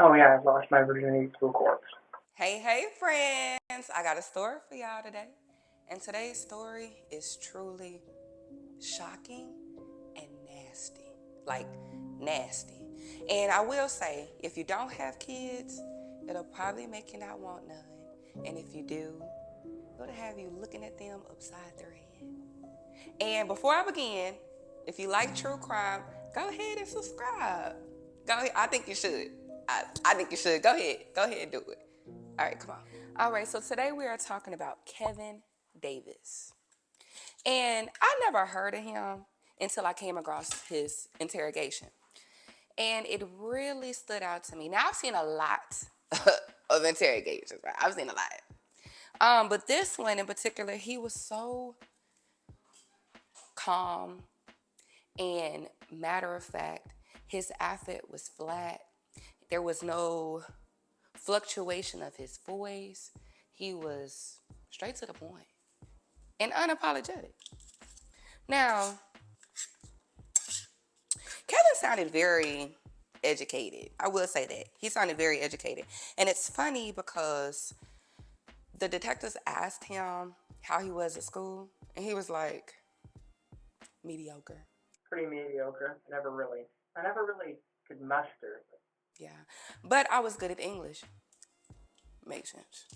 Oh yeah, I lost my virginity to a corpse. Hey, hey, friends! I got a story for y'all today. And today's story is truly shocking and nasty. Like, nasty. And I will say, if you don't have kids, it'll probably make you not want none. And if you do, it'll have you looking at them upside their head. And before I begin, if you like true crime, go ahead and subscribe. Go ahead. I think you should. I think you should. Go ahead. Go ahead and do it. All right, come on. All right, so today we are talking about Kevin Davis. And I never heard of him until I came across his interrogation. And it really stood out to me. Now, I've seen a lot of interrogations, right? I've seen a lot. But this one in particular, he was so calm and matter of fact. His affect was flat. There was no fluctuation of his voice. He was straight to the point and unapologetic. Now, Kevin sounded very educated. I will say that. He sounded very educated. And it's funny because the detectives asked him how he was at school, and he was like, mediocre. Pretty mediocre. I never really could muster. Yeah. But I was good at English. Makes sense.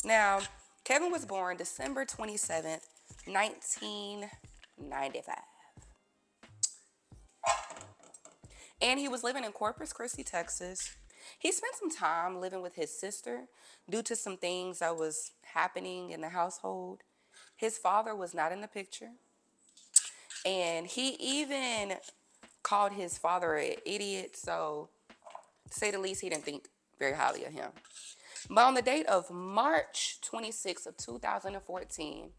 Now, Kevin was born December 27th, 1995. And he was living in Corpus Christi, Texas. He spent some time living with his sister due to some things that was happening in the household. His father was not in the picture. And he even called his father an idiot. So, to say the least, he didn't think very highly of him. But on the date of March 26th of 2014,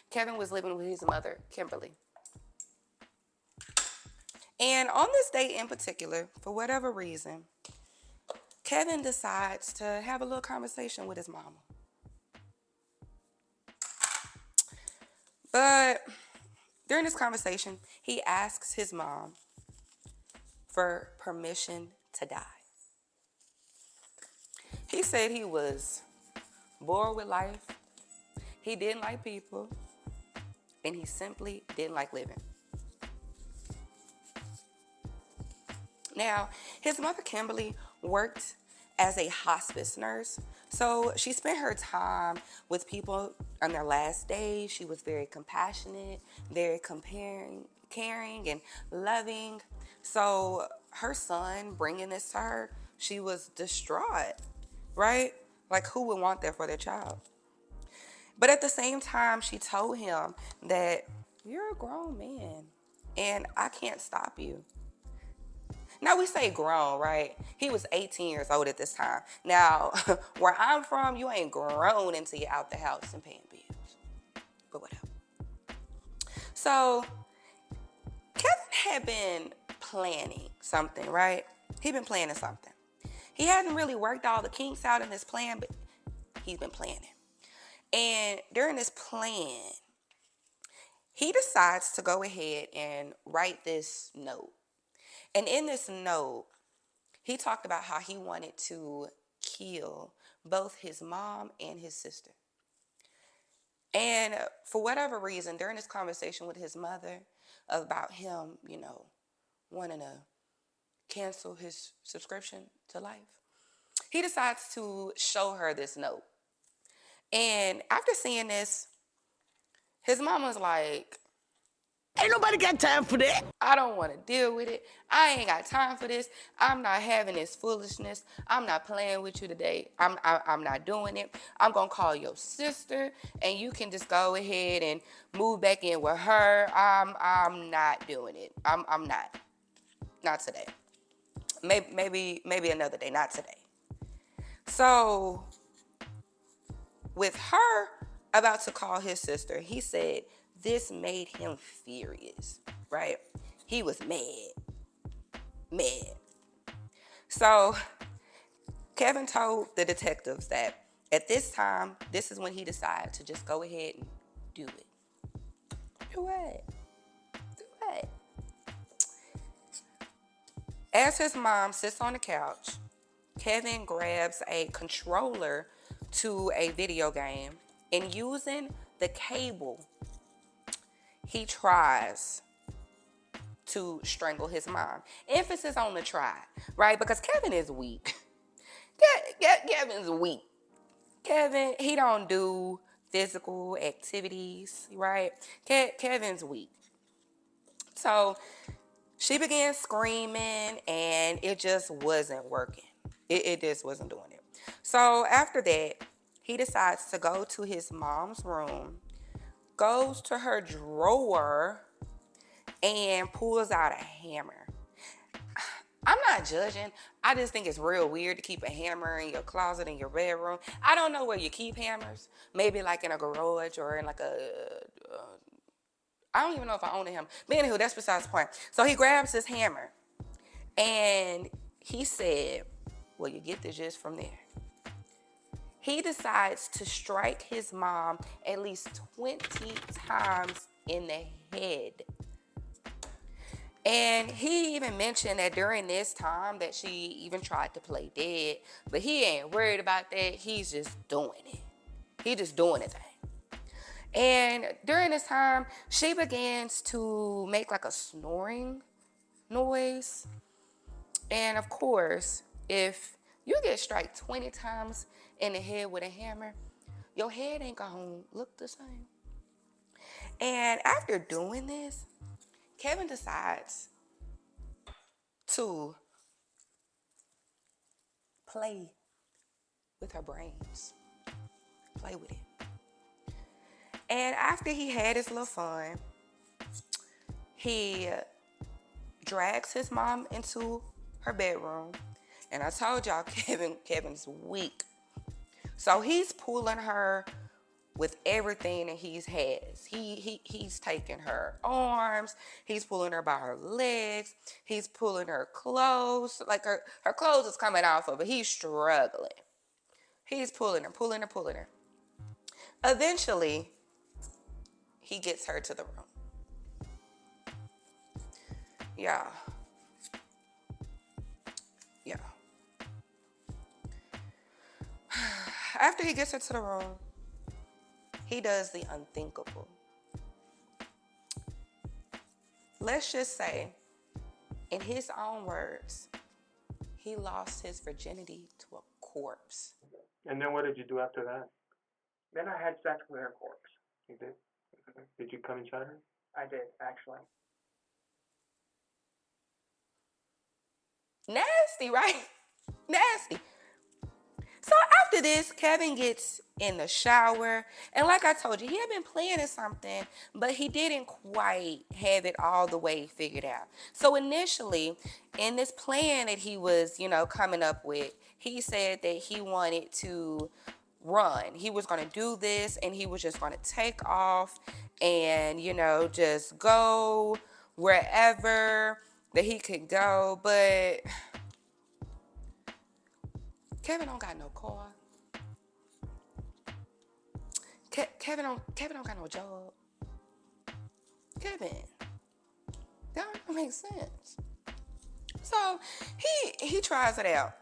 Kevin was living with his mother, Kimberly. And on this date in particular, for whatever reason, Kevin decides to have a little conversation with his mama. But during this conversation, he asks his mom for permission to die. He said he was bored with life, he didn't like people, and he simply didn't like living. Now, his mother, Kimberly, worked as a hospice nurse. So she spent her time with people on their last days. She was very compassionate, very caring, and loving. So her son bringing this to her, she was distraught, right? Like, who would want that for their child? But at the same time, she told him that you're a grown man and I can't stop you. Now, we say grown, right? He was 18 years old at this time. Now, where I'm from, you ain't grown until you're out the house and paying bills. But whatever. So, Kevin had been planning something, right? He'd been planning something. He hadn't really worked all the kinks out in his plan, but he's been planning. And during this plan, he decides to go ahead and write this note. And in this note, he talked about how he wanted to kill both his mom and his sister. And for whatever reason, during this conversation with his mother about him, wanting to cancel his subscription to Life, he decides to show her this note. And after seeing this, his mom was like, Ain't nobody got time for that. I don't want to deal with it. I ain't got time for this. I'm not having this foolishness. I'm not playing with you today. I'm not doing it. I'm going to call your sister, and you can just go ahead and move back in with her. I'm not doing it. I'm not. Not today. Maybe another day. Not today. So, with her about to call his sister, he said this made him furious, right? He was mad. So Kevin told the detectives that at this time, this is when he decided to just go ahead and do it. Do what? Do what? As his mom sits on the couch, Kevin grabs a controller to a video game, and using the cable, he tries to strangle his mom. Emphasis on the try, right? Because Kevin is weak. Kevin's weak. Kevin, he don't do physical activities, right? Kevin's weak. So she began screaming, and it just wasn't working. It just wasn't doing it. So after that, he decides to go to his mom's room, goes to her drawer, and pulls out a hammer. I'm not judging. I just think it's real weird to keep a hammer in your closet in your bedroom. I don't know where you keep hammers. Maybe like in a garage or in like I don't even know if I own a hammer. But anywho, that's besides the point. So he grabs his hammer and he said, well, you get the gist from there. He decides to strike his mom at least 20 times in the head. And he even mentioned that during this time that she even tried to play dead, but he ain't worried about that. He's just doing it. He just doing the thing. And during this time, she begins to make like a snoring noise. And of course, if you get struck 20 times in the head with a hammer, your head ain't gonna look the same. And after doing this, Kevin decides to play with her brains. Play with it. And after he had his little fun, he drags his mom into her bedroom. And I told y'all Kevin's weak. So he's pulling her with everything that he has. He's taking her arms, he's pulling her by her legs, he's pulling her clothes, like her clothes is coming off of her. He's struggling. He's pulling her. Eventually, he gets her to the room. Yeah. After he gets her to the room, he does the unthinkable. Let's just say, in his own words, he lost his virginity to a corpse. And then what did you do after that? Then I had sex with her corpse. You did? Did you come inside her? I did, actually. Nasty, right? Nasty. So after this, Kevin gets in the shower. And like I told you, he had been planning something, but he didn't quite have it all the way figured out. So initially, in this plan that he was, coming up with, he said that he wanted to run. He was going to do this, and he was just going to take off and, just go wherever that he could go. But Kevin don't got no car. Kevin don't got no job. Kevin, that don't make sense. So he tries it out.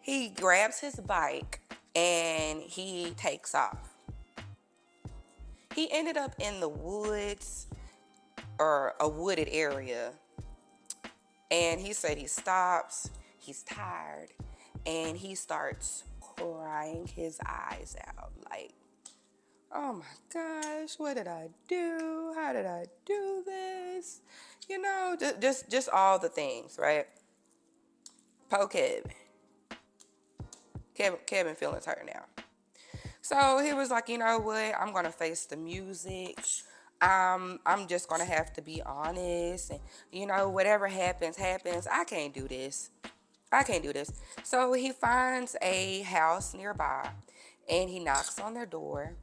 He grabs his bike and he takes off. He ended up in the woods or a wooded area. And he said he stops, he's tired, and he starts crying his eyes out like, oh my gosh, what did I do? How did I do this? Just all the things, right? Poor Kevin. Kevin feelings hurt now. So he was like, you know what? I'm going to face the music. I'm just going to have to be honest. And, whatever happens. I can't do this. So he finds a house nearby and he knocks on their door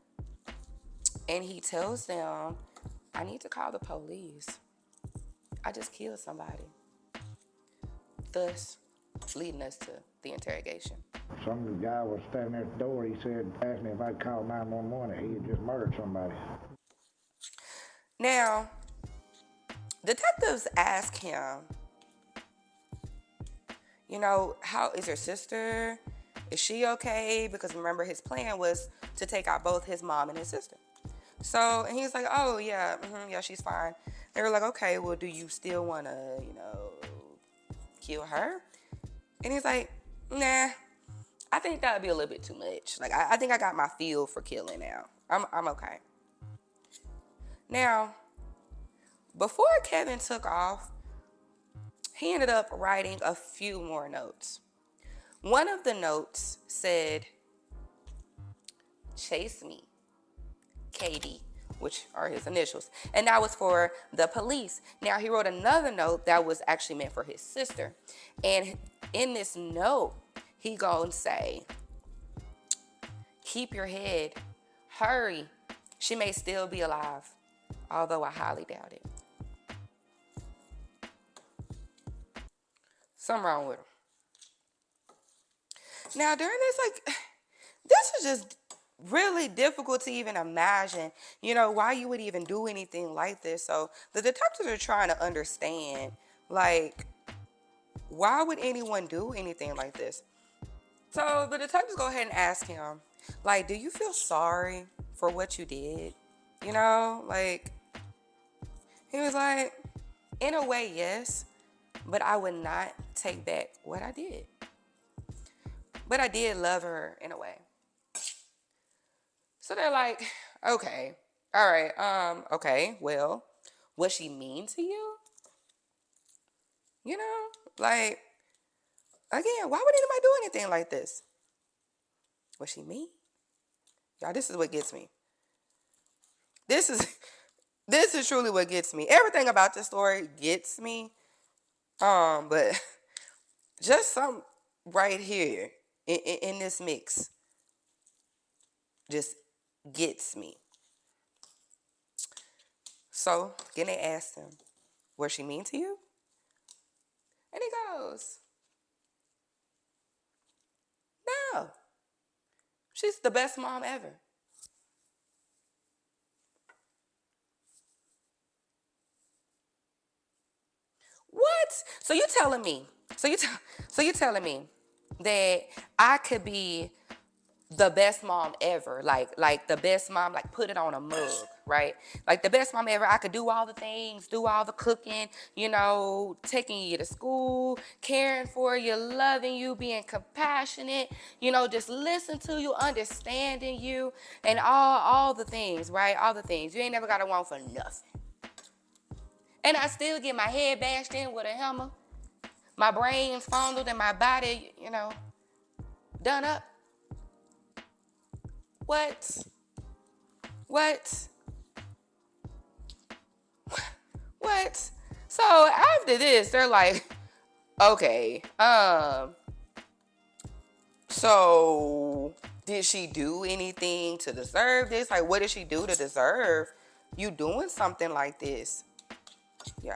and he tells them, I need to call the police. I just killed somebody. Thus, leading us to the interrogation. Some guy was standing at the door. He said, asked me if I'd call 911. He had just murdered somebody. Now, detectives ask him, you know, how is your sister? Is she okay? Because remember, his plan was to take out both his mom and his sister. So, and he's like, oh, yeah, yeah, she's fine. They were like, okay, well, do you still want to, you know, kill her? And he's like, nah, I think that would be a little bit too much. Like, I think I got my feel for killing now. I'm okay. Now, before Kevin took off, he ended up writing a few more notes. One of the notes said, chase me, KD, which are his initials. And that was for the police. Now, he wrote another note that was actually meant for his sister. And in this note, he gonna say, keep your head, hurry. She may still be alive, although I highly doubt it. Something wrong with him. Now, during this is just really difficult to even imagine, you know, why you would even do anything like this. So the detectives are trying to understand, like, why would anyone do anything like this? So the detectives go ahead and ask him, like, do you feel sorry for what you did? You know, like, he was like, in a way, yes, but I would not take back what I did. But I did love her in a way. So they're like, okay, all right, okay, well, was she mean to you? You know, like, again, why would anybody do anything like this? Was she mean? Y'all, this is what gets me. This is truly what gets me. Everything about this story gets me. But just some right here in this mix just gets me. So, then they asked him, was she mean to you? And he goes, no. She's the best mom ever. What? So you telling me? So you telling me that I could be the best mom ever, like the best mom, like put it on a mug, right? Like the best mom ever. I could do all the things, do all the cooking, you know, taking you to school, caring for you, loving you, being compassionate, you know, just listen to you, understanding you, and all the things, right? All the things. You ain't never got to want for nothing. And I still get my head bashed in with a hammer, my brains fondled, and my body, you know, done up. What? So after this, they're like, okay, so did she do anything to deserve this? Like, what did she do to deserve you doing something like this? Yeah.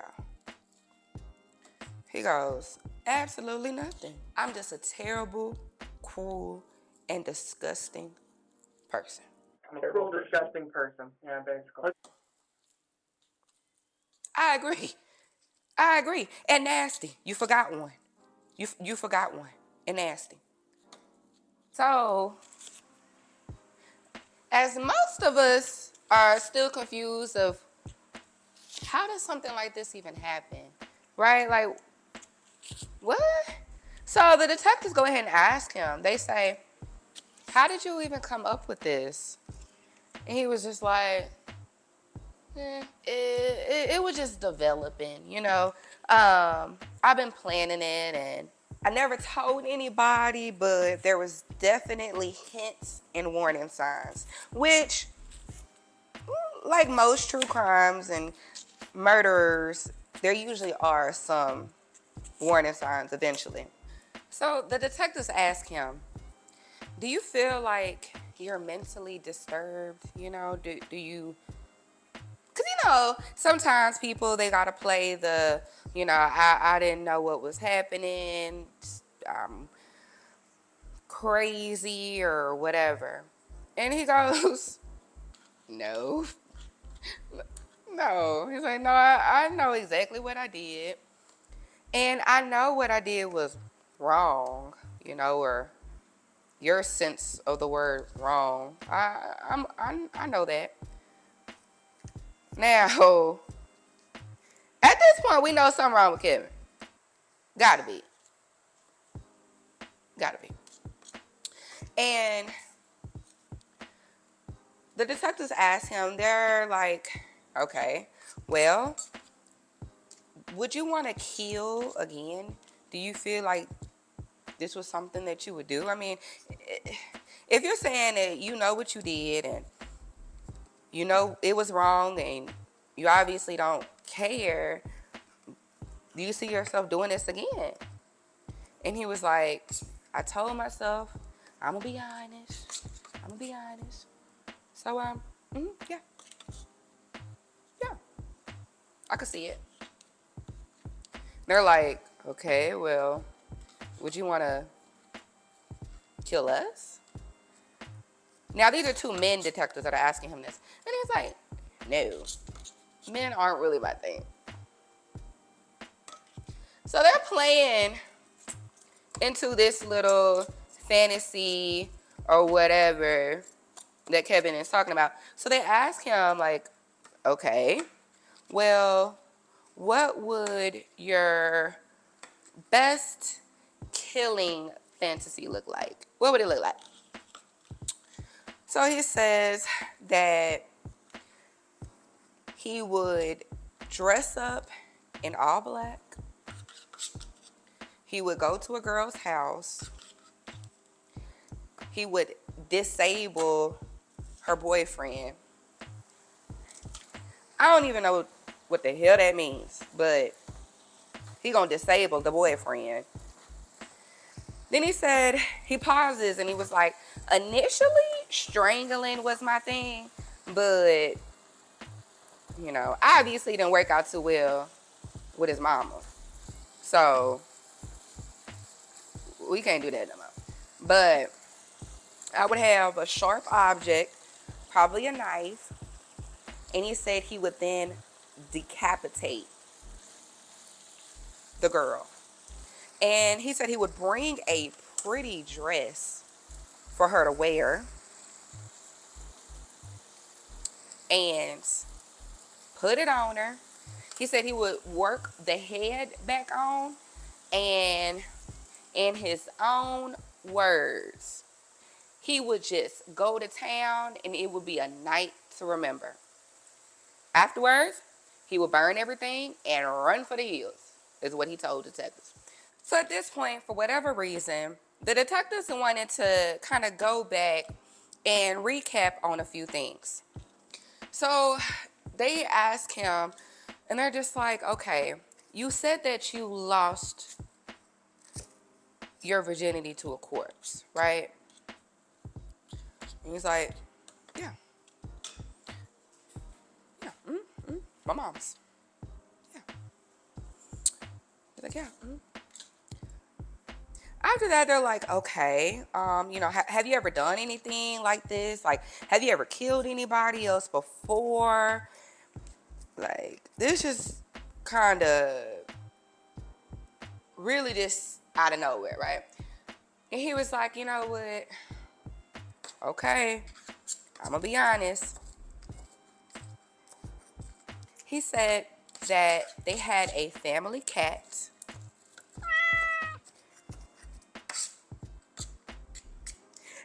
He goes, absolutely nothing. I'm just a terrible, cruel, and disgusting person. I'm a cruel, disgusting person. Yeah, basically. I agree. And nasty. You forgot one. You forgot one. And nasty. So, as most of us are still confused of how does something like this even happen, right? Like, what? So the detectives go ahead and ask him. They say, how did you even come up with this? And he was just like, it was just developing, you know. I've been planning it, and I never told anybody, but there was definitely hints and warning signs, which, like most true crimes and murderers, there usually are some warning signs eventually. So the detectives ask him, do you feel like you're mentally disturbed? You know, do you, because, you know, sometimes people, they got to play the, you know, I didn't know what was happening, I'm crazy or whatever. And he goes, no. No. He's like, no, I know exactly what I did. And I know what I did was wrong, you know, or your sense of the word wrong. I know that. Now, at this point, we know something wrong with Kevin. Gotta be. And the detectives ask him, they're like, okay, well, would you want to kill again? Do you feel like this was something that you would do? I mean, if you're saying that you know what you did and you know it was wrong and you obviously don't care, do you see yourself doing this again? And he was like, I told myself, I'm going to be honest. So, yeah. Yeah. I could see it. They're like, okay, well, would you want to kill us? Now, these are two men detectives that are asking him this. And he's like, no, men aren't really my thing. So they're playing into this little fantasy or whatever that Kevin is talking about. So they ask him, like, okay, well, what would your best killing fantasy look like? What would it look like? So he says that he would dress up in all black. He would go to a girl's house. He would disable her boyfriend. I don't even know what the hell that means, but he gonna disable the boyfriend. Then he said, he pauses and he was like, initially strangling was my thing, but, you know, obviously didn't work out too well with his mama. So, we can't do that no more. But I would have a sharp object, probably a knife, and he said he would then decapitate the girl. And he said he would bring a pretty dress for her to wear and put it on her. He said he would work the head back on, and in his own words, he would just go to town and it would be a night to remember. Afterwards, he would burn everything and run for the hills, is what he told detectives. So at this point, for whatever reason, the detectives wanted to kind of go back and recap on a few things. So they asked him, and they're just like, okay, you said that you lost your virginity to a corpse, right? And he's like, yeah. Yeah, my mom's. Yeah. He's like, yeah. After that, they're like, okay, you know, have you ever done anything like this? Like, have you ever killed anybody else before? Like, this just kind of really just out of nowhere, right? And he was like, you know what? Okay, I'm gonna be honest. He said that they had a family cat.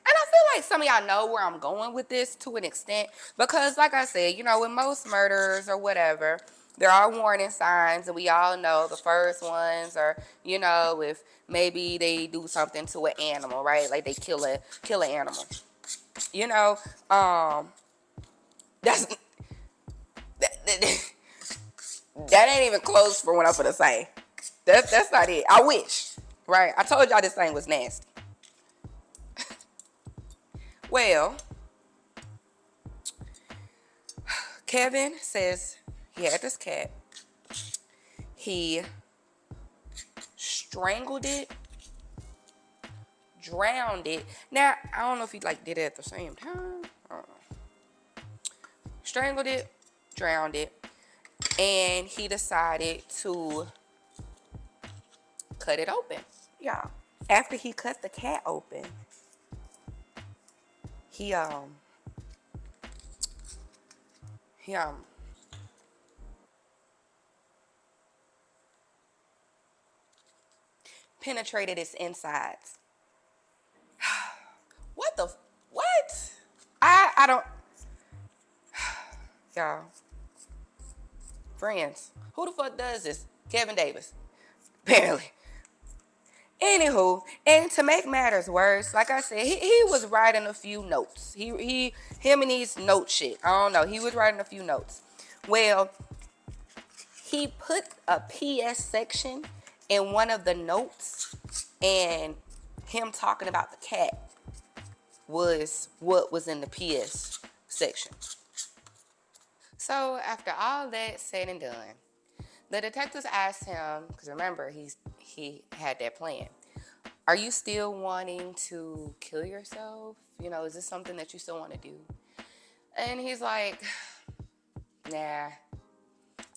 And I feel like some of y'all know where I'm going with this to an extent. Because like I said, you know, with most murders or whatever, there are warning signs. And we all know the first ones are, you know, if maybe they do something to an animal, right? Like they kill an animal. You know, that ain't even close for what I'm gonna say. That's not it. I wish, right? I told y'all this thing was nasty. Well, Kevin says he had this cat. He strangled it, drowned it. Now, I don't know if he like did it at the same time. I don't know. Strangled it, drowned it, and he decided to cut it open. Yeah, after he cut the cat open, he penetrated its insides. What? I don't, y'all. Friends, who the fuck does this? Kevin Davis. Apparently. Anywho, and to make matters worse, like I said, he was writing a few notes. Him and his note shit. I don't know. He was writing a few notes. Well, he put a PS section in one of the notes, and him talking about the cat was what was in the PS section. So after all that said and done, the detectives asked him, because remember, he had that plan. Are you still wanting to kill yourself? You know, is this something that you still want to do? And he's like, nah,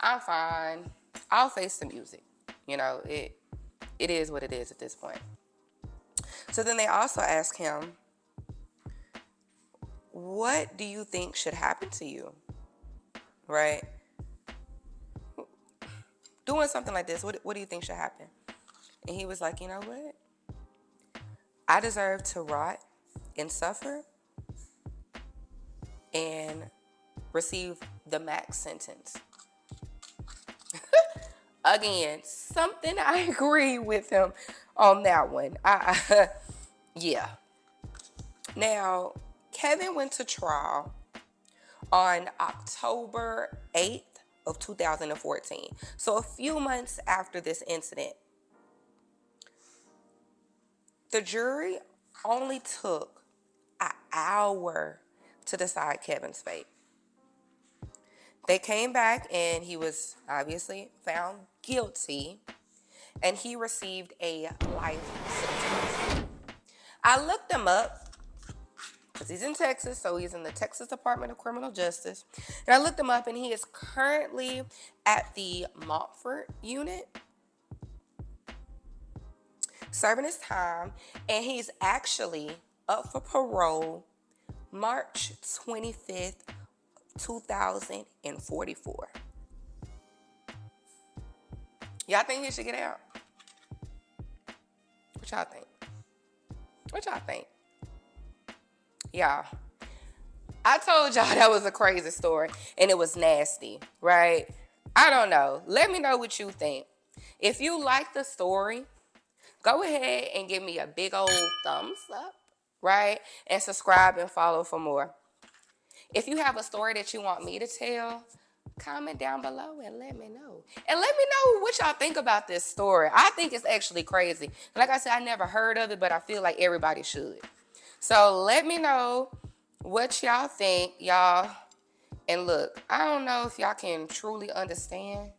I'm fine. I'll face the music. You know, it is what it is at this point. So then they also ask him, what do you think should happen to you? Right? Doing something like this, what do you think should happen? And he was like, you know what? I deserve to rot and suffer and receive the max sentence. Again, something I agree with him on that one. Yeah. Now, Kevin went to trial on October 8th of 2014. So a few months after this incident. The jury only took an hour to decide Kevin's fate. They came back and he was obviously found guilty and he received a life sentence. I looked him up because he's in Texas, so he's in the Texas Department of Criminal Justice. And I looked him up and he is currently at the Montfort unit serving his time, and he's actually up for parole March 25th, 2044. Y'all think he should get out? What y'all think? What y'all think? Y'all, I told y'all that was a crazy story and it was nasty, right? I don't know. Let me know what you think. If you like the story, go ahead and give me a big old thumbs up, right? And subscribe and follow for more. If you have a story that you want me to tell, comment down below and let me know. And let me know what y'all think about this story. I think it's actually crazy. Like I said, I never heard of it, but I feel like everybody should. So let me know what y'all think, y'all. And look, I don't know if y'all can truly understand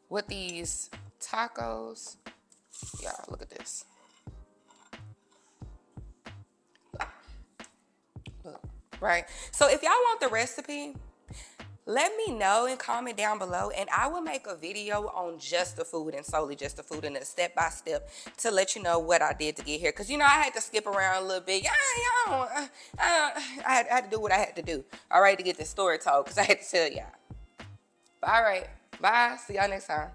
what these tacos. Y'all, look at this. Look, right? So if y'all want the recipe, let me know and comment down below, and I will make a video on just the food and solely just the food and a step-by-step to let you know what I did to get here. Because, you know, I had to skip around a little bit. I had to do what I had to do, all right, to get this story told, because I had to tell y'all. All right, bye. See y'all next time.